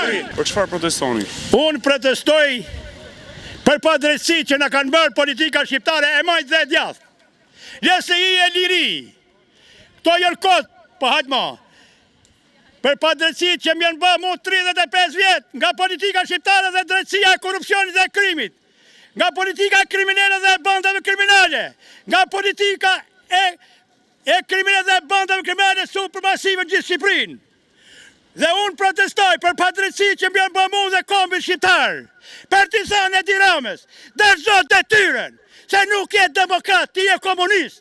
Për çfarë protestoni? Unë protestoj për padrejtësi që na kanë bërë politika shqiptare e majtë dhe e djathtë. Lese i e liri. Këto jërë kotë, po hajtë ma. Për padrejtësi që më janë bërë mu 35 vjetë nga politika shqiptare dhe drejtësia e korupcionit dhe krimit. Nga politika kriminale dhe bandave kriminale. Nga politika e kriminale dhe bandave kriminale supermasive në gjithë Shqipërinë. Dhe unë protestoj për padrejtësi që më janë bërë mu dhe kombin shqiptar, partizan e Tiranës, dërzon detyren, se nuk je demokrat, ti je komunist.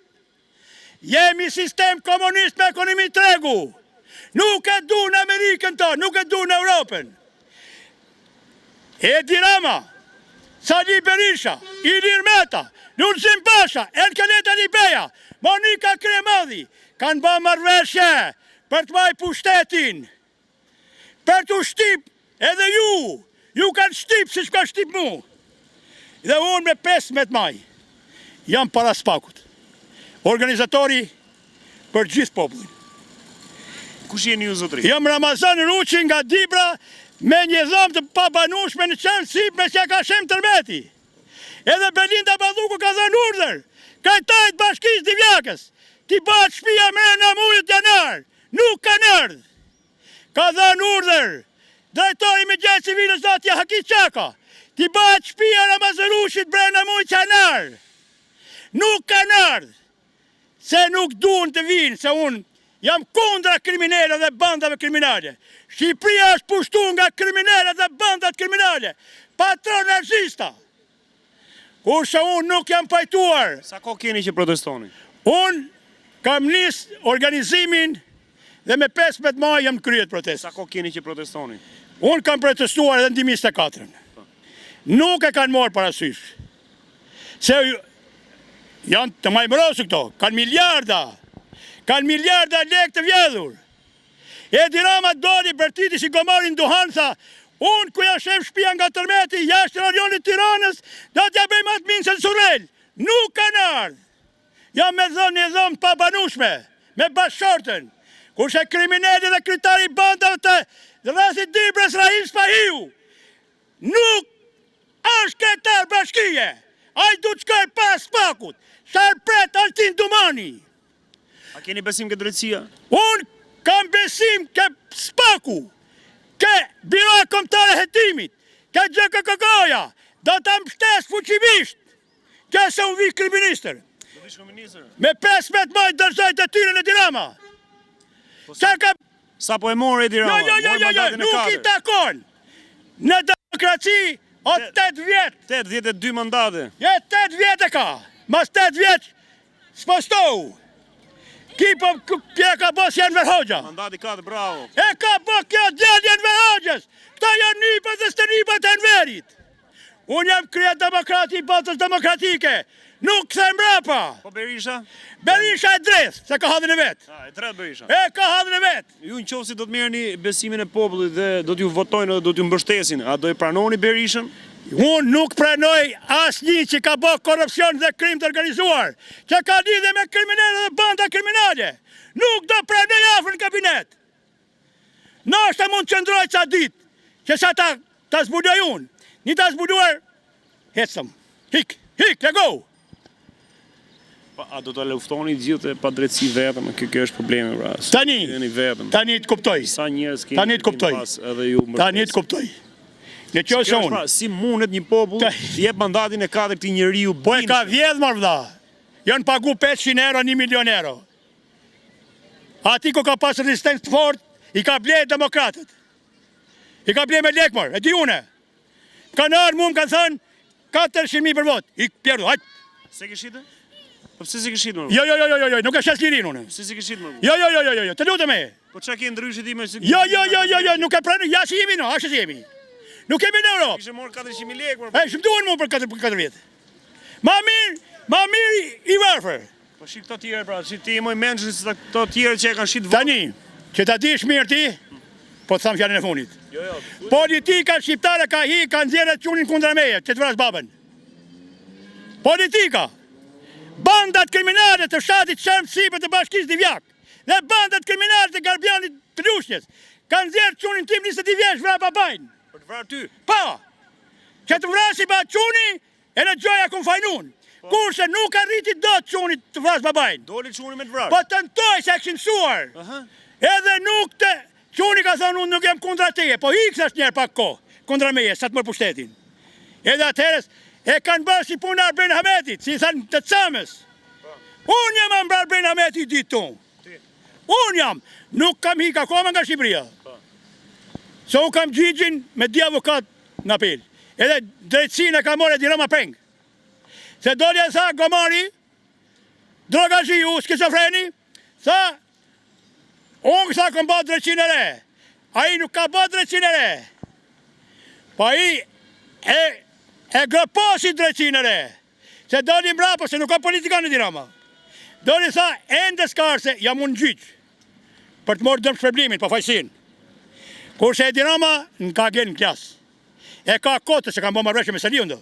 Jemi sistem komunist me ekonomi tregu. Nuk e du në Amerikën tonë, nuk e du në Europën. Edi Rama, Sali Berisha, Ilir Meta, Lulzim Basha, Elkaleta Libeja, Monika Kremadi, kanë bërë marrëveshje për të majë pushtetin. Për të shtip, edhe ju kanë shtip si shka shtip mu. Dhe unë me 15 maj, jam para SPAK-ut, organizatori për gjithë popullin. Kush jeni ju zotri? Jam Ramazan Ruçi nga Dibra, me një dhomë të pabanushme në qenë sip me që ka shem tërmeti. Edhe Belinda Balluku ka dhënë urdhër, kajtajt bashkisë Divjakës, ti batë shpia mrena mujët janar, nuk kanë ardhë. Ka dhënë urdhër, drejtori me gjenë civilës Zatja Haki Qaka, ti batë shpia Ramazan Ruçit brenda mujët janar. Nuk kanë ardhë, se nuk duhen të vinë, se unë jam kundra kriminale dhe bandave kriminale. Shqipëria është pushtu nga kriminale dhe bandat kriminale. Patron nazista. Kurse unë nuk jam pajtuar. Sa kohë keni që protestoni? Unë kam nisë organizimin dhe me 15 maj jam kryet protest. Sa kohë keni që protestoni? Unë kam protestuar edhe në 2004. Nuk e kanë morë parasysh. Se janë të majmërosë këto, kanë miliarda. Kanë miliarda lek të vjedhur. Edi Rama doli Bertiti si gomarin duhan, tha, unë ku ja shem shpia nga tërmeti, jashtë rajonit Tiranës, do t'ja bëjmë atë minë se në Surrel. Nuk kanë ardhë. Jam me dhënë një dhëmë pabanushme, me bashkëshortën, kurse kriminali dhe kryetari bandave të rrethit Dibrës Rahim Spahiu. Nuk është kretar bashkije. Ai du të shkoj pas SPAK-ut. Sharpret Altin Dumani. A keni besim ke drejtësia? Unë kam besim ke SPAK-u, ke Biro Kombëtare Hetimit, ke GKK-ja, do të mbështes fuqimisht, që se unë vi kriministër. Do vish kriministër? Me 15 maj dërzoj detyren e Edi Rama. Sa po e morë Edi Rama? Jo, nuk i takon. Në demokraci, o 8 vjetë. 82 mandate. 8 vjetë e ka, mas 8 vjetë s'postohu. Kipo kje ka bës janë Verhoxha. Mandati ka të bravo. E ka bës kjo djallë janë Verhoxhës. Këta janë nipët dhe së nipët e Enverit. Unë jam krye demokrati i botës demokratike. Nuk këthe mbrapa. Po Berisha? Berisha e dreth, se ka hadhën e vetë. E dreth Berisha. E ka hadhën e vetë. Ju në qoftë si do të merrni besimin e popullit dhe do t'ju votojnë dhe do t'ju mbështesin, a do e pranoni Berishën? Unë nuk pranoj asnjë që ka bërë korupcion dhe krim të organizuar, që ka lidhje me kriminale dhe banda kriminale. Nuk do pranoj afër në kabinet. Nështë mund të qëndroj ca ditë, që sa ta zbudoj unë. Një ta zbuduar, hecëm. Hik, lego. A do të luftoni gjithë pa drejtësi vetëm, kjo është problemi pra. Tani të kuptoj. Sa njerëz keni? Tani të kuptoj. Në qëse unë. Si mundet një popull të jep mandatin e 4 këtij njeriu? Po e ka vjedh marr vlla. Janë pagu 500 euro, 1 milion euro. Ati ku ka pas rezistencë të fort, i ka ble demokratët. I ka ble me lekmër, e di une. Kanë arë mu më kanë thënë 400.000 për vot. I pjerdu, hajtë. Se këshitë? Po pse se këshitë më? Jo, nuk e shes lirin une. Pse se këshitë më? Jo, të lutem e. Po çka ke ndryshë ti me? Jo, nuk e pranoj, ja si jemi no, ashtu si jemi. Nuk kemi në Europë. Kishe morë 400.000 lekë. E, shumë duhen mu për 4 vjetë. Ma mirë i varfër. Po shik këto tjere pra, që ti moj menqën se këto tjere që e kanë shqit vërë. Tani, që ta dish mirë ti, po të thamë fjallën e funit. Politika shqiptare ka nxjerrë qunin kundra meje, që të vras babën. Politika. Bandat kriminale të fshatit Shemp Sipër të Bashkisë Divjak dhe bandat kriminale të Garbianit të Lushnjës kanë zjerë qunin tim 20 vjeç vra babajnë. Për të vrarë ty. Pa! Që të vrasi ba quni, e në gjoja kun fajnun. Kurse nuk arriti do të qunit të vras babajnë. Doli quni me të vrarë. Po të nëtoj se e këshin mësuar. Edhe nuk të... Quni ka thonë unë nuk jem kundra teje, po ikës është njerë pak ko, kundra meje, sa të mërë pushtetin. Edhe atëherës, e kanë bërë si punë Arben Hametit, si i thanë të cëmës. Unë jam ambra Arben Hametit ditë tonë. Unë jam, nuk kam hika koma nga Shqipëria. Se unë kam gjigjin me di avokat në apel. Edhe drejtësin e ka more di Roma peng. Se dolja tha Gomari, drogazhiu, skizofreni, tha, unë kësa kom bërë drejtësin e re. A i nuk ka bërë drejtësin e re. Po i e gëposi drejtësin e re. Se doli mrapo, se nuk ka politikanë di Roma. Doli tha, ende s'karse, jam unë gjyqë. Për të morë dëmë shpërblimin, pa fajsin. Kurse e di Roma, në ka gjenë në klasë. E ka kote se ka më marrëshë me Saliun do.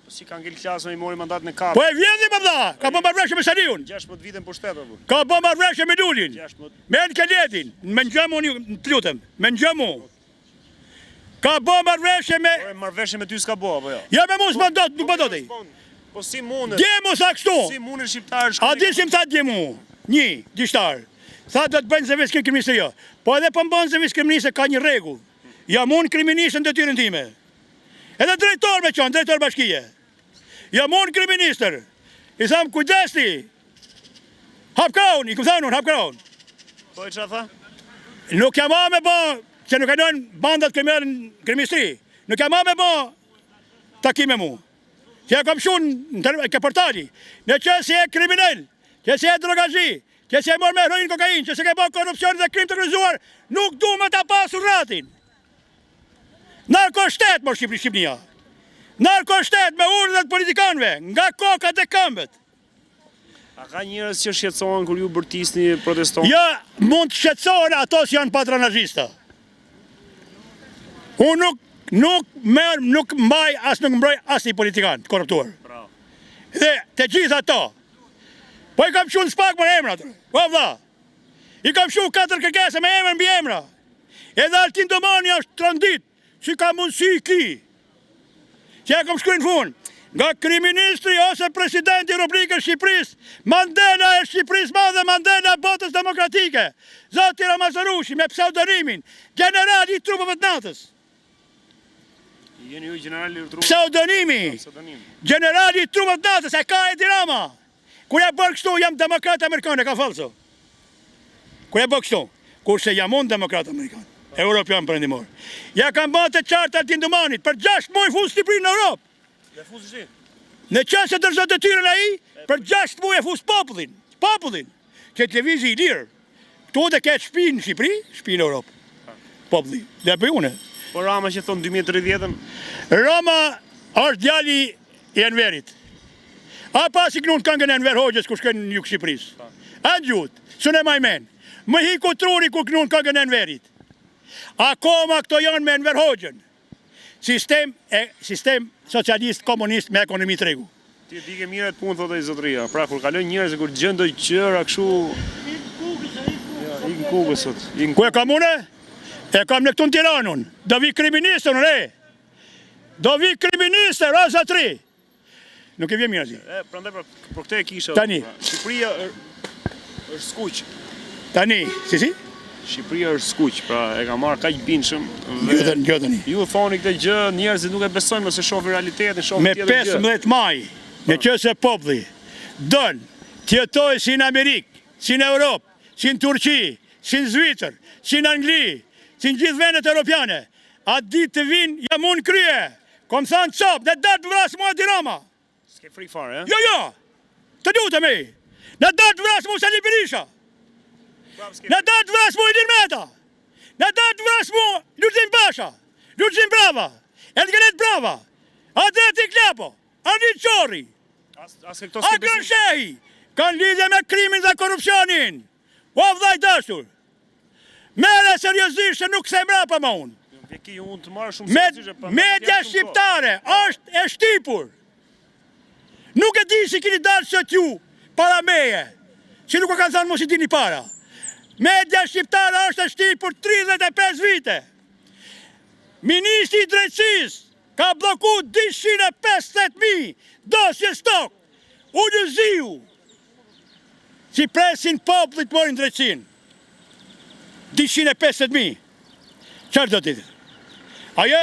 Si ka ngel klasë me i mori mandat në kapë. Po e vjedhi më dha, ka më marrëshë me Saliun. 16 vite në pushtet apo. Ka më marrëshë me Dulin. 16. Me në Keletin, me në gjëmu një të lutem, me në gjëmu. Ka më marrëshë me... Po e marrëshë me ty s'ka bo, apo jo? Ja me mu s'ma do, nuk më do të i. Po si mundet? Djemu sa kështu. Si mundet shqiptarë A di si më tha djemu, një, gjishtar. Tha do të bëjnë zëvis këtë kriministër jo. Po edhe për bënë zëvis kriministër ka një regull. Ja mund kriministën të tyrën time. Edhe drejtor me qonë, drejtor bashkije. Ja mund kriministër. I thamë kujdesti. Hap kraun, i këmë thanë unë, hap kraun. Po e qa tha? Nuk jam a me bo, që nuk e nojnë bandat kriministri. Nuk jam a me bo takime mu. Që e kom shunë në ke portali. Në që si e kriminell, që si e drogazhi, që si e mor me heroin kokain, që si ke bo korupcion dhe krim të kryzuar, nuk du me ta pasur ratin. Narkoshtet, mor Shqipnia. Narkoshtet me urdhët politikanëve, nga kokat e këmbët. A ka njërës që shqetësohen kur ju bërtisni proteston? Ja, mund të shqetësohen ato që janë patronazhista. Unë nuk mbaj, as nuk mbroj as një politikan të korruptuar. Bravo. Dhe të gjithë ato. Po i kam shunë s'pak më emra të. Po vla. I kam shunë 4 kërkesa me emër mbi emra. Edhe Altin Domani është trondit. Si ka mundësi ki. Që e kom shkruaj në fund. Nga kriministri ose presidenti Republikës Shqipërisë, Mandela e Shqipërisë madhe, Mandela e botës demokratike. Zoti Ramazarushi me pseudonimin generali i trupave të natës. Jeni ju generali i trupave. Pseudonimi. Generali i trupave të natës, e ka Edi Rama. Kur e bërë kështu, jam demokrat amerikan, e ka falso. Kur e bërë kështu, kurse jam unë demokrat amerikan. Europian përëndimor. Ja kam bërë të qartë Altin Domanit, për 6 muaj fusë Shqipërinë në Europë. Dhe fusë shi? Në qënë se dërzot të tyren a i, për 6 muaj e fusë popullin, që televizi i lirë. Këtu dhe ketë shpi në Shqipëri, shpi në Europë. Popullin, dhe për une. Po Rama që thonë 2030-ën? Rama është djali i Enverit. A pas i kënun këngën e Enver Hoxhës ku shkën në jukë Shqipërisë. A në gjutë, së ne majmen. Më hiku truri ku kënun këngën e Enverit. Akoma këto janë me Enver Hoxhën. Sistem socialist, komunist me ekonomi të regu. Ti e dike mire të punë, thotë i zotëria. Pra, kur kalojnë njërës e kur gjëndoj qëra këshu... Ikë në kugës, sot. Ku e kam une? E kam në këtu në Tiranun. Do vi kriministër, në re. Do vi kriministër, raza 3. Nuk e vje mirë zi. Prandaj, për këte e kisha... Tani. Shqipëria është skuq. Tani, si? Shqipëria është skuq, pra e ka marrë kaq bindshëm. Gjotëni. Ju thoni këtë gjë, njerëzit nuk e besojnë nëse shohin realitetin, shohin tjetër gjë. Me 15 maj, në qëse populli dënë tjetoj si në Amerikë, si në Europë, si në Turqi, si në Zvicër, si në Angli, si në gjithë vendet europiane, atë ditë të vinë jam unë krye, kom thanë copë, dhe datë vrasë mua Edi Rama. S'ke frikë fare, Jo, të lutem e, në datë vrasë mua Sali Berisha. Në datë vrasë mu Ilir Meta, në datë vrasë mu Lulzim Basha, Lulzim Brava, Elgenet Brava, Adreti Klapo, Arnit Qorri, Akron Shehi, kanë lidhje me krimin dhe korupcionin. O vllai dashur, mere seriozisht se nuk se mrapa ma unë. Media shqiptare është e shtipur. Nuk e di si kini dalë sot ju para meje, që nuk e kanë thanë mos i dini para. Media shqiptare është e shtirë për 35 vite. Ministri i Drejtësisë ka bloku 250.000 dosje stok. Udhëziu, si presin popullit morin drejtësinë. 250.000. Çfarë do të thotë? Ajo,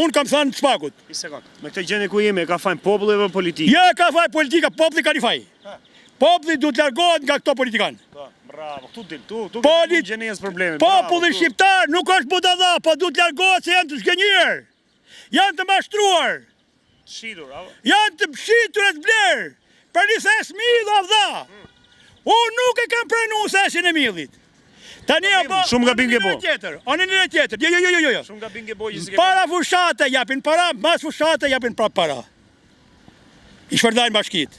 unë kam thënë të pakut. Një sekond. Me këtë gjendje ku jemi, e ka fajin populli apo politika? Jo, ka faj politika, populli ka një faj. Populli duhet largohet nga këto politikanë. Bravo, tu Poli- gjenjes problemin. Populli shqiptar nuk është budalla, po duhet largohet se janë të zgënjur. Janë të mashtruar. Shitur, apo? Janë të pshitur e të blerë. Për një thes mill o vlla. Unë nuk e kam pranu thesin e millit. Tani apo Shumë gabim ke bo. Onë një tjetër. Jo. Shumë gabim ke bojë si ke. Para fushate japin para, mas fushate japin para. I shpërdajnë bashkit.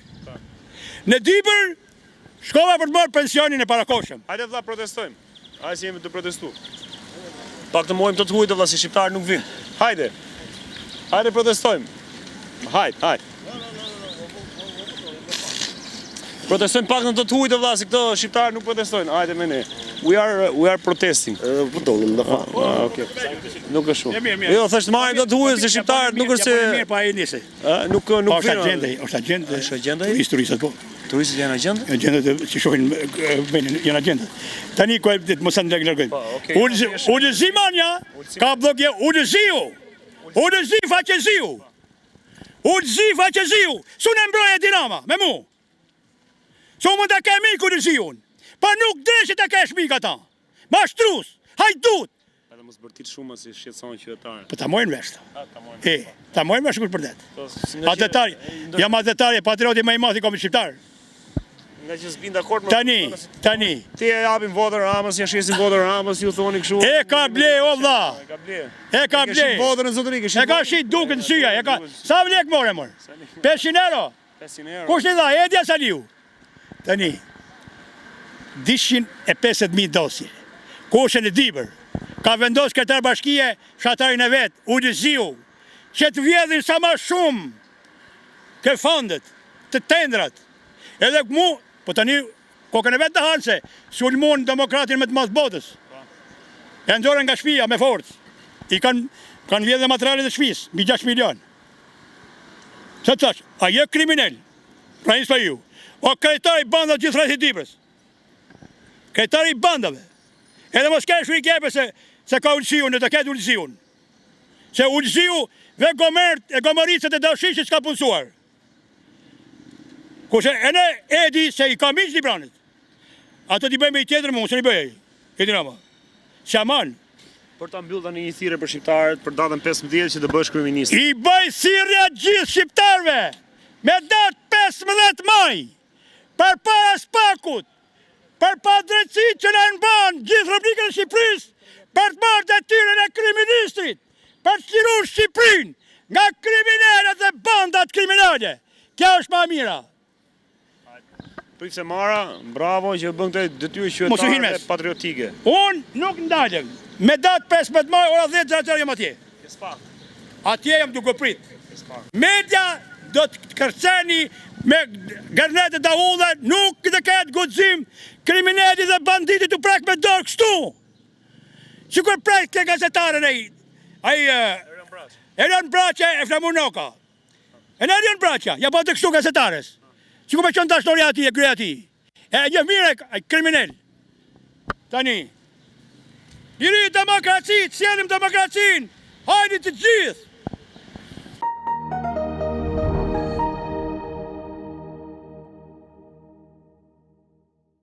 Në Dibër, shkova për të marrë pensionin e parakoshëm. Hajde vlla protestojmë. Hajde si jemi të protestu. Pak të mojmë të të hujtë vlla si shqiptarë nuk vinë. Hajde. Hajde protestojmë. Hajde. Protestojmë pak në të hujtë vlla si këto shqiptarë nuk protestojnë. Hajde me ne. We are protesting. Po dolim në fakt. Okay. Nuk është shumë. Mirë. Jo, thashtë marrin të hujtë se shqiptarët nuk është se Mirë, pa e nisi. nuk Po është vinë. agjende, është agjende. Është agjende? Turistat po. Turistët janë agjendë? Agjendat që shohin venin janë agjendat. Tani ku e ditë mos anë largojnë. okay. Udhëzimania ka blogje udhëziu. Udhëzi faqeziu. Udhëzi faqeziu. Sunë mbroje Dinama me mu. Su mund të kemi udhëziun. Pa nuk dreshe të kesh mik ata. Mashtrus, hajdut. Edhe mos bërtit shumë si shqetëson qytetarët. Po ta mojnë vesh. Ta mojnë vesh kur për det. Nga Atetari, jam atetari, patrioti më i madh i kombit shqiptar. që s'bin dakord me Tani. ti e japin votën Ramës, ja shesin votën Ramës, ju thoni kështu. E ka ble o vlla. E ka ble. E ka Keshin ble. votën e zotëri, keshin. E ka shit dukën syja, e ka. Sa vlek more mor? 500 euro. 500 euro. Kush i dha? Edja Saliu. Tani. 250.000 dosje. Kushën e Dibër. Ka vendos kretar bashkie, fshatarin e vet, udhëziu, që të vjedhin sa më shumë ke fondet, të tendrat. Edhe mu, po tani kokën e vet të hanë se sulmon demokratin me të mas botës. E nxorën nga shtëpia me forcë. I kanë vjedhë materialet e shtëpisë, mbi 6 milion. Sa të thash, a je kriminal? Pra njës për ju. O krejtari banda gjithë rreth i Dibrës. Krejtari bandave. Edhe mos kesh i kepe se ka ullësiun, e të ketë ullësiun. Se ullësiu dhe gomaricët e dashishit s'ka punësuar. Kushe e ne edi se i ka miqë Libranit. Ato t'i bëjmë i tjetër më, se një bëjë. E Dinama. Shaman. Për ta mbyllë tani një thirrje për shqiptarët për datën 15 që të bësh kryeminist. I bëj thirrja gjithë shqiptarve me datë 15 maj për para spakut, për pa drejtësi që në nëmban gjithë Republikën e Shqipërisë për të marrë detyrën e kryeministrit, për të liruar Shqipërinë nga kriminalet dhe bandat kriminale. Kjo është më e mira. Prit se Mara, bravo që bën këtë detyrë Mos u hin qytetare mes. patriotike. Unë nuk ndalem. Me datë 15 maj, ora 10 atëherë jam atje. Atje jam duke prit. Media do të kërceni me garnetet e ullë, nuk të ketë guxim kriminali dhe banditi të prek me dorë kështu. Sikur prek ke gazetaren Erion Braqa e Flamur Noka. E në Erion Braqa, ja bëtë kështu gazetares. Sikur me qënë dashtori ati e krye ati. E një mire kriminal. Tani. Njëri demokraci, sjellim demokracin, hajni të gjithë.